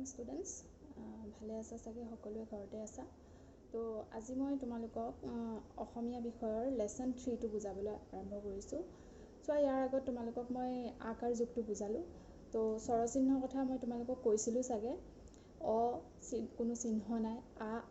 students ভালে আছা চাগে সকলোৱে ঘৰতে আছা তো আজি মই তোমালোকক অসমীয়া বিষয়ৰ লেসন 3 টো বুজাবলৈ আৰম্ভ কৰিছো সো ইয়াৰ আগত তোমালোকক মই আকাৰ যুগটো বুজালো তো স্বৰচিহ্নৰ কথা মই তোমালোকক কৈছিলো চাগে কোনো চিহ্ন নাই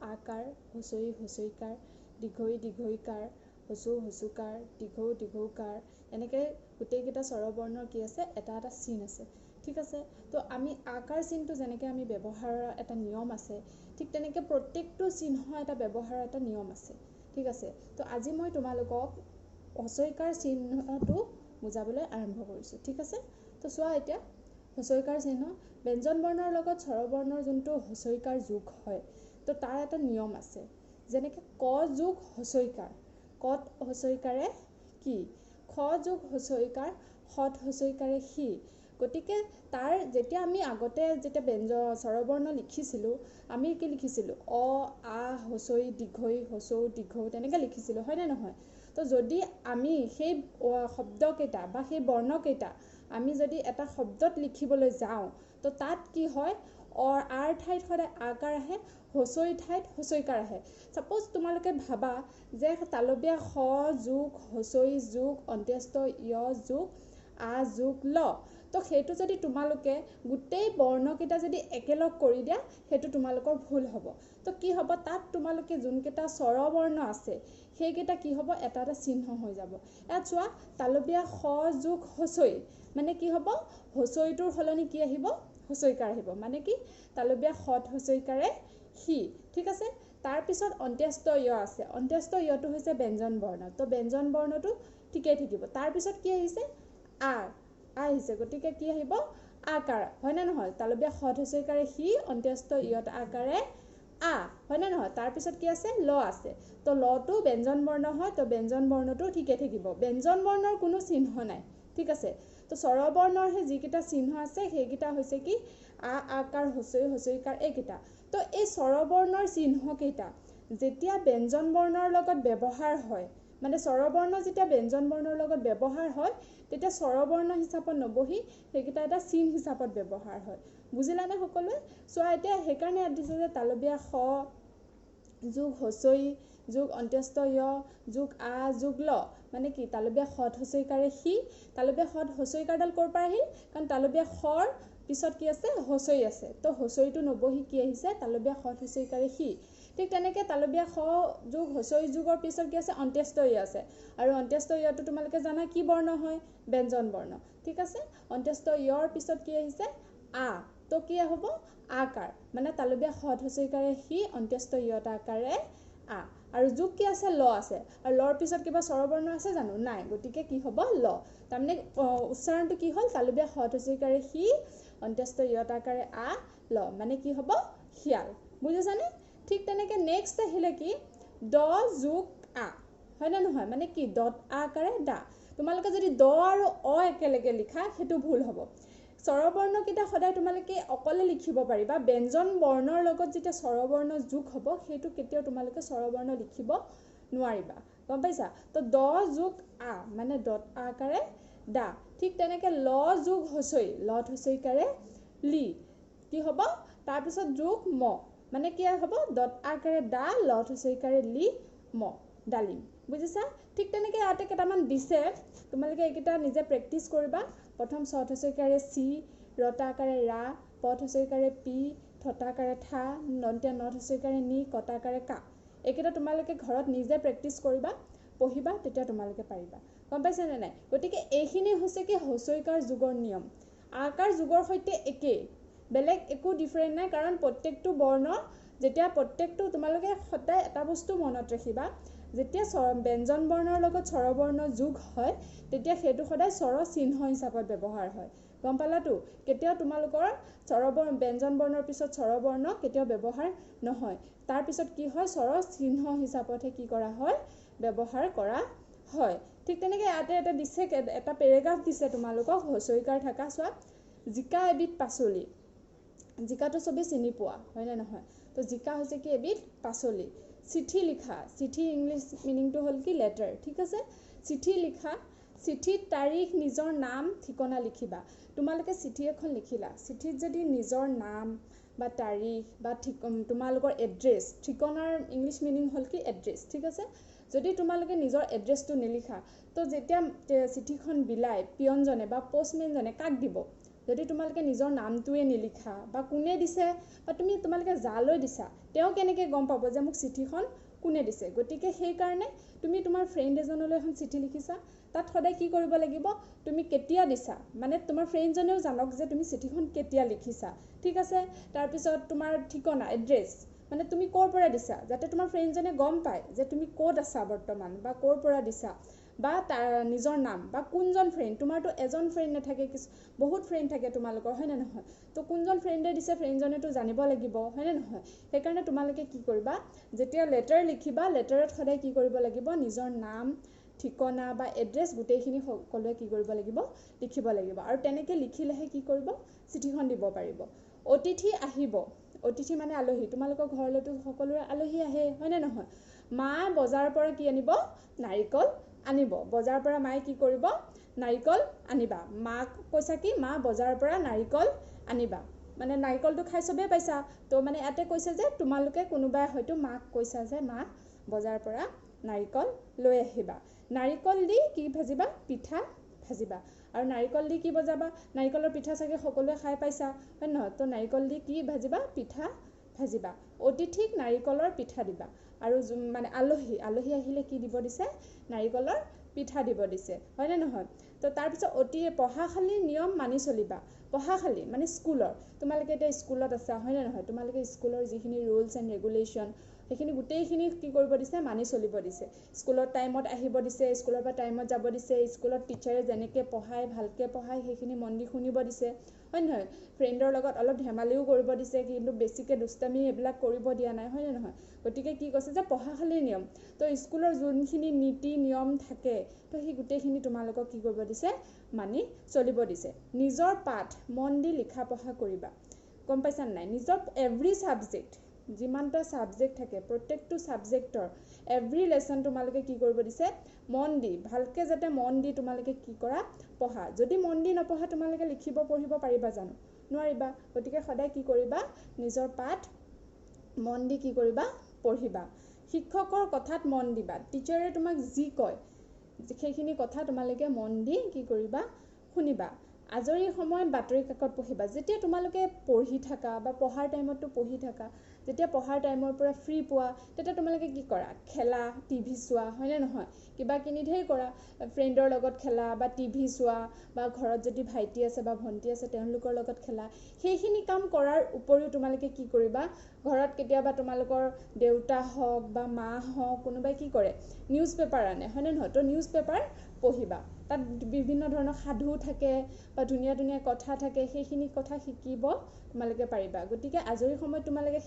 আকাৰ হছই হছইকাৰ দীঘই দীঘইকাৰ হছু হছুকাৰ দীঘৌ দীঘৌকাৰ এনেকৈ গোটেইকেইটা স্বৰবৰ্ণৰ কি আছে এটা এটা চিন আছে ঠিক আছে তো আমি আকাৰ চিহ্নটো যেনেকৈ আমি ব্যৱহাৰৰ এটা নিয়ম আছে ঠিক তেনেকৈ প্ৰত্যেকটো চিহ্ন এটা ব্যৱহাৰৰ এটা নিয়ম আছে ঠিক আছে তো আজি মই তোমালোকক হছইকাৰ চিহ্নটো বুজাবলৈ আৰম্ভ কৰিছোঁ ঠিক আছে তো চোৱা এতিয়া হছইকাৰ চিহ্ন ব্যঞ্জন বৰ্ণৰ লগত স্বৰবৰ্ণৰ যোনটো হছইকাৰ যোগ হয় তো তাৰ এটা নিয়ম আছে যেনেকৈ ক যোগ হছইকাৰ কত হছইকাৰে কি খ যোগ হছইকাৰ হত হছইকাৰে সি গতিকে তাৰ যেতিয়া আমি আগতে যেতিয়া স্বৰবৰ্ণ লিখিছিলোঁ আমি কি লিখিছিলোঁ অ আ হছই দীঘই হছৌ দীঘৌ তেনেকৈ লিখিছিলোঁ হয়নে নহয় তো যদি আমি সেই শব্দকেইটা বা সেই বৰ্ণকেইটা আমি যদি এটা শব্দত লিখিবলৈ যাওঁ তো তাত কি হয় আৰ ঠাইত সদায় আকাৰ আহে হছই ঠাইত হছইকাৰ আহে সাপোজ তোমালোকে ভাবা যে তালবীয়া খ যোগ হছই যোগ অন্ত্যস্ত য় যোগ আ যোগ ল তো সেইটো যদি তোমালোকে গোটেই বৰ্ণকেইটা যদি একেলগ কৰি দিয়া সেইটো তোমালোকৰ ভুল হ'ব তো কি হ'ব তাত তোমালোকে যোনকেইটা স্বৰবৰ্ণ আছে সেইকেইটা কি হ'ব এটা এটা চিহ্ন হৈ যাব ইয়াত চোৱা তালবীয়া খ যোগ হছই মানে কি হ'ব হছইটোৰ সলনি কি আহিব হছইকাৰ আহিব মানে কি তালবীয়া হত হছইকাৰে সি ঠিক আছে তাৰ পিছত অন্ত্যস্ত য় আছে অন্ত্যস্ত য়টো হৈছে ব্যঞ্জন বৰ্ণ তো ব্যঞ্জন বৰ্ণটো ঠিকেই থাকিব তাৰ পিছত কি আহিছে আহিছে গতিকে কি আহিব আকাৰ হয় না নহয় তালবীয়া হত হছইকাৰে সি অন্ত্যস্ত য়ত আকাৰে হয় না নহয় তাৰ পিছত কি আছে ল আছে তো লটো ব্যঞ্জন বৰ্ণ হয় তো ব্যঞ্জন বৰ্ণটো ঠিকেই থাকিব ব্যঞ্জন বৰ্ণৰ কোনো চিহ্ন নাই ঠিক আছে তো স্বৰবৰ্ণৰ হে যিকেইটা চিহ্ন আছে সেইকেইটা হৈছে কি আকাৰ হছই হছইকাৰ এইকেইটা তো এই স্বৰবৰ্ণৰ চিহ্নকেইটা যেতিয়া ব্যঞ্জন বৰ্ণৰ লগত ব্যৱহাৰ হয় মানে স্বৰবৰ্ণ যেতিয়া ব্যঞ্জন বৰ্ণৰ লগত ব্যৱহাৰ হয় তেতিয়া স্বৰবৰ্ণ হিচাপত নবহি সেইকেইটা এটা চিহ্ন হিচাপত ব্যৱহাৰ হয় বুজিলানে সকলোৱে চোৱা এতিয়া সেইকাৰণে দিছে যে তালবীয়া খ যোগ হছই যোগ অন্ত্যস্ত য় যোগ আ যোগ ল মানে কি তালবীয়া হত হছইকাৰে সি তালবীয়া হত হছইকাৰডাল ক'ৰ পৰা আহিল কাৰণ তালবীয়া খৰ পিছত কি আছে হছই আছে তো হছইটো নবহি কি আহিছে তালবীয়া হত হছইকাৰে সি ঠিক তেনেকৈ তালবীয়া খ যোগ হছই যোগৰ পিছত কি আছে অন্ত্যস্ত য় আছে আৰু অন্ত্যস্ত য়টো তোমালোকে জানা কি বৰ্ণ হয় ব্যঞ্জন বৰ্ণ ঠিক আছে অন্ত্যস্ত য়ৰ পিছত কি আহিছে তো কি হ'ব আকাৰ মানে তালবীয়া হত হছইকাৰে সি অন্ত্যস্ত য়ত আকাৰে আৰু যোগ কি আছে ল আছে আৰু লৰ পিছত কিবা স্বৰবৰ্ণ আছে জানো নাই গতিকে কি হ'ব ল তাৰমানে উচ্চাৰণটো কি হ'ল তালবীয়া হত হছইকাৰে সি অন্ত্যস্ত য়ত আকাৰে ল মানে কি হ'ব শিয়াল বুজিছানে ঠিক তেনেকৈ নেক্সট আহিলে কি দ যোগ হয় না নহয় মানে কি দত আকাৰে দা তোমালোকে যদি দ আৰু একেলগে লিখা সেইটো ভুল হ'ব স্বৰবৰ্ণকেইটা সদায় তোমালোকে অকলে লিখিব পাৰিবা ব্যঞ্জন বৰ্ণৰ লগত যেতিয়া স্বৰবৰ্ণ যোগ হ'ব সেইটো কেতিয়াও তোমালোকে স্বৰবৰ্ণ লিখিব নোৱাৰিবা গম পাইছা তো দ যোগ মানে দত আকাৰে দা ঠিক তেনেকৈ ল যোগ হছই লত হছইকাৰে লি কি হ'ব তাৰপিছত যোগ ম মানে কি হ'ব দত আকাৰে দা লত হছইকাৰে লি ম ডালিম বুজিছা ঠিক তেনেকৈ ইয়াতে কেইটামান দিছে তোমালোকে এইকেইটা নিজে প্ৰেক্টিছ কৰিবা প্ৰথম চত হছইকাৰে চি ৰতা আকাৰে ৰা পথ হছইকাৰে পি থতা আকাৰে থা দন্ত্য নত হছইকাৰে নি কটা আকাৰে কা এইকেইটা তোমালোকে ঘৰত নিজে প্ৰেক্টিছ কৰিবা পঢ়িবা তেতিয়া তোমালোকে পাৰিবা গম পাইছানে নাই গতিকে এইখিনি হৈছে কি হছইকাৰ যুগৰ নিয়ম আকাৰ যুগৰ সৈতে একেই বেলেগ একো ডিফাৰেণ্ট নাই কাৰণ প্ৰত্যেকটো বৰ্ণ যেতিয়া প্ৰত্যেকটো তোমালোকে সদায় এটা বস্তু মনত ৰাখিবা যেতিয়া ব্যঞ্জন বৰ্ণৰ লগত স্বৰবৰ্ণ যোগ হয় তেতিয়া সেইটো সদায় স্বৰ চিহ্ন হিচাপত ব্যৱহাৰ হয় গম পালাতো কেতিয়াও তোমালোকৰ ব্যঞ্জন বৰ্ণৰ পিছত স্বৰবৰ্ণ কেতিয়াও ব্যৱহাৰ নহয় তাৰ পিছত কি হয় স্বৰ চিহ্ন হিচাপতহে কি কৰা হয় ব্যৱহাৰ কৰা হয় ঠিক তেনেকৈ ইয়াতে এটা দিছে এটা পেৰেগ্ৰাফ দিছে তোমালোকক হছইকাৰ থকা চোৱা জিকা এবিধ পাচলি জিকাটো চবেই চিনি পোৱা হয়নে নহয় তো জিকা হৈছে কি এবিধ পাচলি চিঠি লিখা চিঠি ইংলিছ মিনিংটো হ'ল কি লেটাৰ ঠিক আছে চিঠি লিখা চিঠিত তাৰিখ নিজৰ নাম ঠিকনা লিখিবা তোমালোকে চিঠি এখন লিখিলা চিঠিত যদি নিজৰ নাম বা তাৰিখ বা তোমালোকৰ এড্ৰেছ ঠিকনাৰ ইংলিছ মিনিং হ'ল কি এড্ৰেছ ঠিক আছে যদি তোমালোকে নিজৰ এড্ৰেছটো নিলিখা তো যেতিয়া চিঠিখন বিলাই পিয়নজনে বা পোষ্টমেনজনে কাক দিব যদি তোমালোকে নিজৰ নামটোৱে নিলিখা বা কোনে দিছে বা তোমালোকে যালৈ দিছা তেওঁ কেনেকৈ গম পাব যে মোক চিঠিখন কোনে দিছে গতিকে সেইকাৰণে তুমি তোমাৰ ফ্ৰেণ্ড এজনলৈ এখন চিঠি লিখিছা তাত সদায় কি কৰিব লাগিব তুমি কেতিয়া দিছা মানে তোমাৰ ফ্ৰেণ্ডজনেও জানক যে তুমি চিঠিখন কেতিয়া লিখিছা ঠিক আছে তাৰপিছত তোমাৰ ঠিকনা এড্ৰেছ মানে তুমি ক'ৰ পৰা দিছা যাতে তোমাৰ ফ্ৰেণ্ডজনে গম পায় যে তুমি ক'ত আছা বৰ্তমান বা ক'ৰ পৰা দিছা বা নিজৰ নাম বা কোনজন ফ্ৰেণ্ড তোমাৰতো এজন ফ্ৰেণ্ড নাথাকে বহুত ফ্ৰেণ্ড থাকে তোমালোকৰ হয়নে নহয় তো কোনজন ফ্ৰেণ্ডে দিছে ফ্ৰেণ্ডজনেতো জানিব লাগিব হয়নে নহয় সেইকাৰণে তোমালোকে কি কৰিবা যেতিয়া লেটাৰ লিখিবা লেটাৰত সদায় কি কৰিব লাগিব নিজৰ নাম ঠিকনা বা এড্ৰেছ গোটেইখিনি সকলোৱে কি কৰিব লাগিব লিখিব লাগিব আৰু তেনেকৈ লিখিলেহে কি কৰিব চিঠিখন দিব পাৰিব অতিথি আহিব অতিথি মানে আলহী তোমালোকৰ ঘৰলৈতো সকলোৰে আলহী আহে হয়নে নহয় মা বজাৰৰ পৰা কি আনিব নাৰিকল আনিব বজাৰৰ পৰা মায়ে কি কৰিব নাৰিকল আনিবা মাক কৈছা কি মা বজাৰৰ পৰা নাৰিকল আনিবা মানে নাৰিকলটো খাই চবেই পাইছা তো মানে ইয়াতে কৈছে যে তোমালোকে কোনোবাই হয়তো মাক কৈছা যে মা বজাৰৰ পৰা নাৰিকল লৈ আহিবা নাৰিকল দি কি ভাজিবা পিঠা ভাজিবা আৰু নাৰিকল দি কি বজাবা নাৰিকলৰ পিঠা চাগে সকলোৱে খাই পাইছা হয় নহয় তো নাৰিকল দি কি ভাজিবা পিঠা ভাজিবা অতিথিক নাৰিকলৰ পিঠা দিবা আৰু মানে আলহী আহিলে কি দিব দিছে নাৰিকলৰ পিঠা দিব দিছে হয়নে নহয় তো তাৰপিছত পঢ়াশালীৰ নিয়ম মানি চলিবা পঢ়াশালী মানে স্কুলৰ তোমালোকে এতিয়া স্কুলত আছা হয়নে নহয় তোমালোকে স্কুলৰ যিখিনি ৰুলছ এণ্ড ৰেগুলেশ্যন সেইখিনি গোটেইখিনি কি কৰিব দিছে মানি চলিব দিছে স্কুলত টাইমত আহিব দিছে স্কুলৰ পৰা টাইমত যাব দিছে স্কুলত টিচাৰে যেনেকৈ পঢ়ায় ভালকৈ পঢ়ায় সেইখিনি মন দি শুনিব দিছে হয় নহয় ফ্ৰেণ্ডৰ লগত অলপ ধেমালিও কৰিব দিছে কিন্তু বেছিকৈ দুষ্টামি এইবিলাক কৰিব দিয়া নাই হয়নে নহয় গতিকে কি কৈছে যে পঢ়াশালীৰ নিয়ম তো স্কুলৰ যোনখিনি নীতি নিয়ম থাকে তো সেই গোটেইখিনি তোমালোকক কি কৰিব দিছে মানি চলিব দিছে নিজৰ পাঠ মন দি লিখা পঢ়া কৰিবা গম পাইছা নাই নিজৰ এভৰি ছাবজেক্ট যিমানটা ছাবজেক্ট থাকে প্ৰত্যেকটো ছাবজেক্টৰ এভৰি লেসন তোমালোকে কি কৰিব দিছে মন দি ভালকৈ যাতে মন দি তোমালোকে কি কৰা পঢ়া যদি মন দি নপঢ়া তোমালোকে লিখিব পঢ়িব পাৰিবা জানো নোৱাৰিবা গতিকে সদায় কি কৰিবা নিজৰ পাঠ মন দি কি কৰিবা পঢ়িবা শিক্ষকৰ কথাত মন দিবা টিচাৰে তোমাক যি কয় সেইখিনি কথা তোমালোকে মন দি কি কৰিবা শুনিবা আজৰি সময়ত বাতৰি কাকত পঢ়িবা যেতিয়া তোমালোকে পঢ়ি থাকা বা পঢ়াৰ টাইমতো পঢ়ি থাকা যেতিয়া পঢ়াৰ টাইমৰ পৰা ফ্ৰী পোৱা তেতিয়া তোমালোকে কি কৰা খেলা টিভি চোৱা হয়নে নহয় কিবা কিনি ধেৰ কৰা ফ্ৰেণ্ডৰ লগত খেলা বা টিভি চোৱা বা ঘৰত যদি ভাইটি আছে বা ভণ্টি আছে তেওঁলোকৰ লগত খেলা সেইখিনি কাম কৰাৰ উপৰিও তোমালোকে কি কৰিবা ঘৰত কেতিয়াবা তোমালোকৰ দেউতা হওক বা মা হওক কোনোবাই কি কৰে নিউজ পেপাৰ আনে হয়নে নহয় তো নিউজ পেপাৰ পঢ়িবা তাত বিভিন্ন ধৰণৰ সাধু থাকে বা ধুনীয়া ধুনীয়া কথা থাকে সেইখিনি কথা শিকিব তোমালোকে পাৰিবা গতিকে আজৰি সময়ত তোমালোকে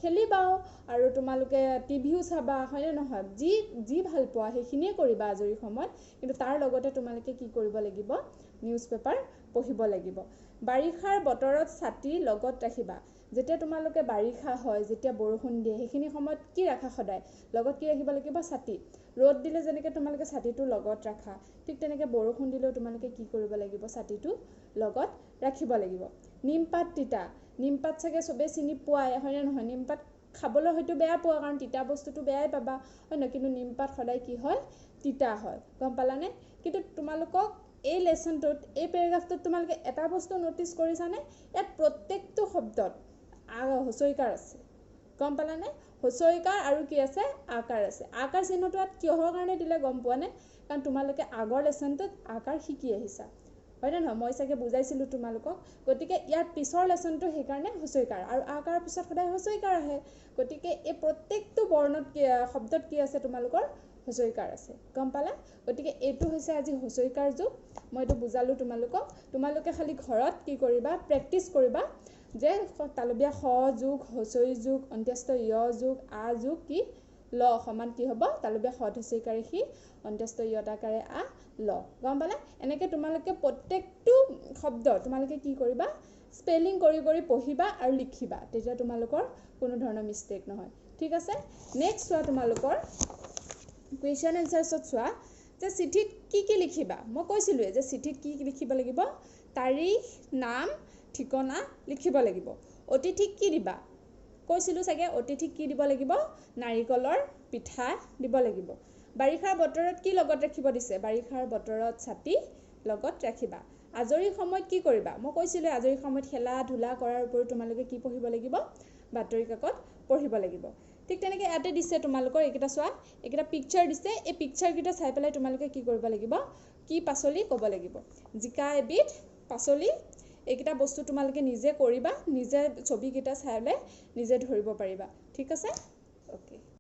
খেলিবাও আৰু তোমালোকে টিভিও চাবা হয়নে নহয় যি ভাল পোৱা সেইখিনিয়ে কৰিবা আজৰি সময়ত কিন্তু তাৰ লগতে তোমালোকে কি কৰিব লাগিব নিউজ পেপাৰ পঢ়িব লাগিব বাৰিষাৰ বতৰত ছাতি লগত ৰাখিবা যেতিয়া তোমালোকে বাৰিষা হয় যেতিয়া বৰষুণ দিয়ে সেইখিনি সময়ত কি ৰাখা সদায় লগত কি ৰাখিব লাগিব ছাতি ৰ'দ দিলে যেনেকৈ তোমালোকে ছাতিটো লগত ৰাখা ঠিক তেনেকৈ বৰষুণ দিলেও তোমালোকে কি কৰিব লাগিব ছাতিটো লগত ৰাখিব লাগিব নিমপাত তিতা নিমপাত চাগে চবেই চিনি পোৱাই হয়নে নহয় নিমপাত খাবলৈ হয়তো বেয়া পোৱা কাৰণ তিতা বস্তুটো বেয়াই পাবা হয় নহয় কিন্তু নিমপাত সদায় কি হয় তিতা হয় গম পালানে কিন্তু তোমালোকক এই লেসনটোত এই পেৰাগ্ৰাফটোত তোমালোকে এটা বস্তু নটিচ কৰিছানে ইয়াত প্ৰত্যেকটো শব্দত হচৈকাৰ আছে গম পালানে হচৈকাৰ আৰু কি আছে আকাৰ আছে আকাৰ চিহ্নটো ইয়াত কিহৰ কাৰণে দিলে গম পোৱা নে কাৰণ তোমালোকে আগৰ লেসনটোত আকাৰ শিকি আহিছা হয়নে নহয় মই চাগে বুজাইছিলোঁ তোমালোকক গতিকে ইয়াৰ পিছৰ লেসনটো সেইকাৰণে হচৈকাৰ আৰু আকাৰৰ পিছত সদায় হচৈকাৰ আহে গতিকে এই প্ৰত্যেকটো বৰ্ণত শব্দত কি আছে তোমালোকৰ হচৈকাৰ আছে গম পালা গতিকে এইটো হৈছে আজি হচৈকাৰ যুগ মই এইটো বুজালোঁ তোমালোকে খালি ঘৰত কি কৰিবা প্ৰেক্টিচ কৰিবা যে তালবীয়া খ যোগ হচৈ যোগ অন্ত্যস্ত য় যোগ আ যোগ কি ল সমান কি হ'ব তালবীয়া খ হচৈকাৰে সি অন্ত্যস্ত য়তাকাৰে আ ল গম পালা এনেকৈ তোমালোকে প্ৰত্যেকটো শব্দ তোমালোকে কি কৰিবা স্পেলিং কৰি পঢ়িবা আৰু লিখিবা তেতিয়া তোমালোকৰ কোনো ধৰণৰ মিষ্টেক নহয় ঠিক আছে নেক্সট চোৱা তোমালোকৰ কুৱেশ্যন এনচাৰ্ছত চোৱা যে চিঠিত কি লিখিবা মই কৈছিলোঁৱে যে চিঠিত কি লিখিব লাগিব তাৰিখ নাম ঠিকনা লিখিব লাগিব অতিথিক কি দিবা কৈছিলোঁ চাগে অতিথিক কি দিব লাগিব নাৰিকলৰ পিঠা দিব লাগিব বাৰিষাৰ বতৰত কি লগত ৰাখিব দিছে বাৰিষাৰ বতৰত ছাতি লগত ৰাখিবা আজৰি সময়ত কি কৰিবা মই কৈছিলোঁ আজৰি সময়ত খেলা ধূলা কৰাৰ উপৰিও তোমালোকে কি পঢ়িব লাগিব বাতৰি কাকত পঢ়িব লাগিব ঠিক তেনেকৈ ইয়াতে দিছে তোমালোকৰ এইকেইটা চোৱা এইকেইটা পিকচাৰ দিছে এই পিকচাৰকেইটা চাই পেলাই তোমালোকে কি কৰিব লাগিব কি পাচলি ক'ব লাগিব জিকা এবিধ পাচলি এইকেইটা বস্তু তোমালোকে নিজে কৰিবা নিজে ছবিকেইটা চাইলে নিজে ধৰিব পাৰিবা ঠিক আছে অ'কে